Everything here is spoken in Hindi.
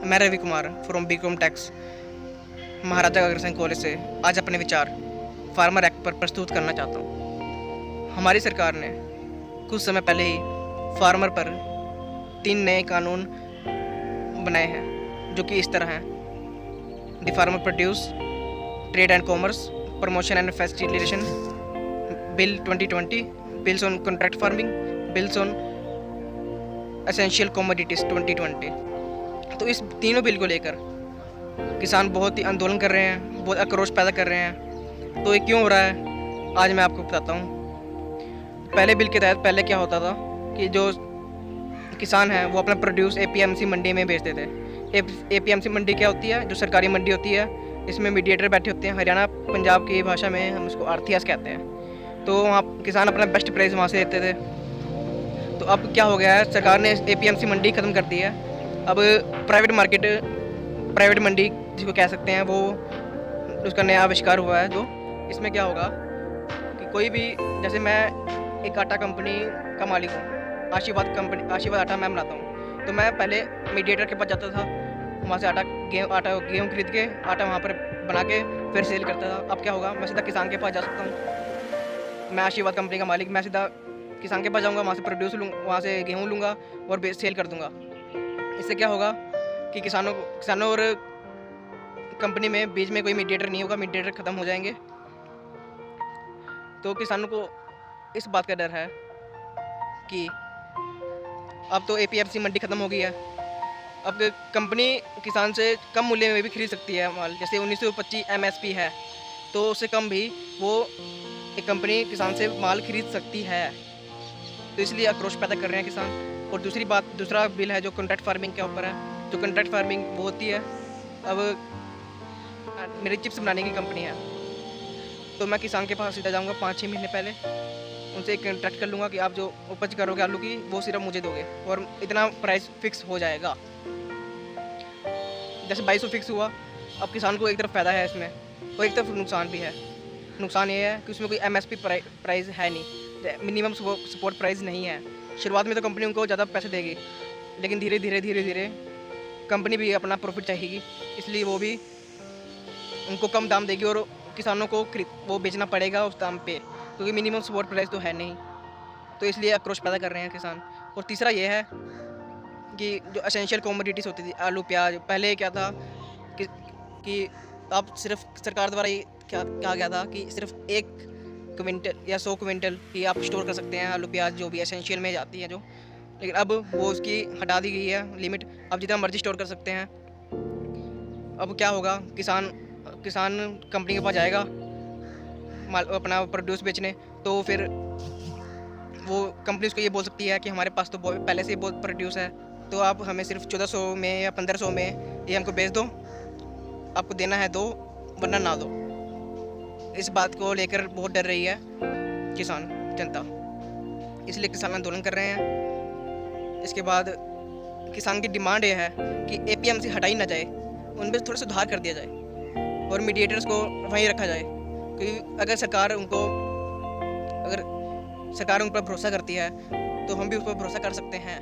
मैं Ravi Kumar from BCom tax Maharaja Agrasen college से आज अपने विचार फार्मर एक्ट पर प्रस्तुत करना चाहता हूँ। हमारी सरकार ने कुछ समय पहले ही फार्मर पर 3 नए कानून बनाए हैं, जो कि इस तरह हैं: the farmer produce trade and commerce promotion and facilitation bill 2020, bills on contract farming, bills on essential commodities 2020। तो इस तीनों बिल को लेकर किसान बहुत ही आंदोलन कर रहे हैं, बहुत आक्रोश पैदा कर रहे हैं। तो ये क्यों हो रहा है, आज मैं आपको बताता हूँ। पहले बिल के तहत पहले क्या होता था कि जो किसान हैं वो अपना प्रोड्यूस APMC मंडी में बेचते थे। APMC मंडी क्या होती है? जो सरकारी मंडी होती है, इसमें मीडिएटर बैठे होते हैं। हरियाणा पंजाब की भाषा में हम इसको आरतीआस कहते हैं। तो वहाँ किसान अपना बेस्ट प्राइस वहाँ से देते थे। तो अब क्या हो गया है, सरकार ने APMC मंडी ख़त्म कर दी है। अब प्राइवेट मंडी जिसको कह सकते हैं, वो उसका नया आविष्कार हुआ है। जो इसमें क्या होगा कि कोई भी, जैसे मैं एक आटा कंपनी का मालिक हूँ, आशीर्वाद आटा मैं बनाता हूँ। तो मैं पहले मीडिएटर के पास जाता था, वहाँ से गेहूँ खरीद के आटा वहाँ पर बना के फिर सेल करता था। अब क्या होगा, मैं सीधा किसान के पास जा सकता हूँ। मैं आशीर्वाद कंपनी का मालिक, मैं सीधा किसान के पास जाऊँगा, वहाँ से प्रोड्यूस लूँगा, वहाँ से गेहूँ लूँगा और सेल कर दूँगा। इससे क्या होगा कि किसानों और कंपनी में बीच में कोई मीडिएटर नहीं होगा, मीडिएटर ख़त्म हो जाएंगे। तो किसानों को इस बात का डर है कि अब तो APMC मंडी ख़त्म हो गई है। अब कंपनी किसान से कम मूल्य में भी खरीद सकती है माल। जैसे 1925 MSP है, तो उससे कम भी वो एक कंपनी किसान से माल खरीद सकती है। तो इसलिए आक्रोश पैदा कर रहे हैं किसान। और दूसरा बिल है जो कॉन्ट्रैक्ट फार्मिंग के ऊपर है। जो कॉन्ट्रैक्ट फार्मिंग वो होती है, अब मेरी चिप्स बनाने की कंपनी है, तो मैं किसान के पास सीधा जाऊंगा 5-6 महीने पहले, उनसे एक कॉन्ट्रैक्ट कर लूँगा कि आप जो उपज करोगे आलू की, वो सिर्फ मुझे दोगे और इतना प्राइस फिक्स हो जाएगा। जैसे 2200 फिक्स हुआ। अब किसान को एक तरफ फ़ायदा है इसमें और एक तरफ नुकसान भी है। नुकसान ये है कि उसमें कोई MSP प्राइस है नहीं, मिनिमम सपोर्ट प्राइस नहीं है। शुरुआत में तो कंपनी उनको ज़्यादा पैसे देगी, लेकिन धीरे धीरे कंपनी भी अपना प्रॉफिट चाहेगी, इसलिए वो भी उनको कम दाम देगी और किसानों को वो बेचना पड़ेगा उस दाम पे, क्योंकि मिनिमम सपोर्ट प्राइस तो है नहीं। तो इसलिए आक्रोश पैदा कर रहे हैं किसान। और तीसरा ये है कि जो एसेंशियल कमोडिटीज़ होती थी, आलू प्याज, पहले क्या था कि आप सिर्फ सरकार द्वारा ये कहा गया था कि सिर्फ 1 क्विंटल या 100 क्विंटल ही आप स्टोर कर सकते हैं आलू प्याज, जो भी एसेंशियल में जाती है जो। लेकिन अब वो उसकी हटा दी गई है लिमिट, अब जितना मर्जी स्टोर कर सकते हैं। अब क्या होगा, किसान कंपनी के पास जाएगा माल अपना प्रोड्यूस बेचने, तो फिर वो कंपनी उसको ये बोल सकती है कि हमारे पास तो पहले से ही बहुत प्रोड्यूस है, तो आप हमें सिर्फ 1400 में या 1500 में ये हमको बेच दो, आपको देना है दो वरना ना दो। इस बात को लेकर बहुत डर रही है किसान जनता, इसलिए किसान आंदोलन कर रहे हैं। इसके बाद किसान की डिमांड ये है कि APMC हटाई ना जाए, उनमें थोड़ा सुधार कर दिया जाए और मीडिएटर्स को वहीं रखा जाए। क्योंकि अगर सरकार उन पर भरोसा करती है, तो हम भी उस पर भरोसा कर सकते हैं।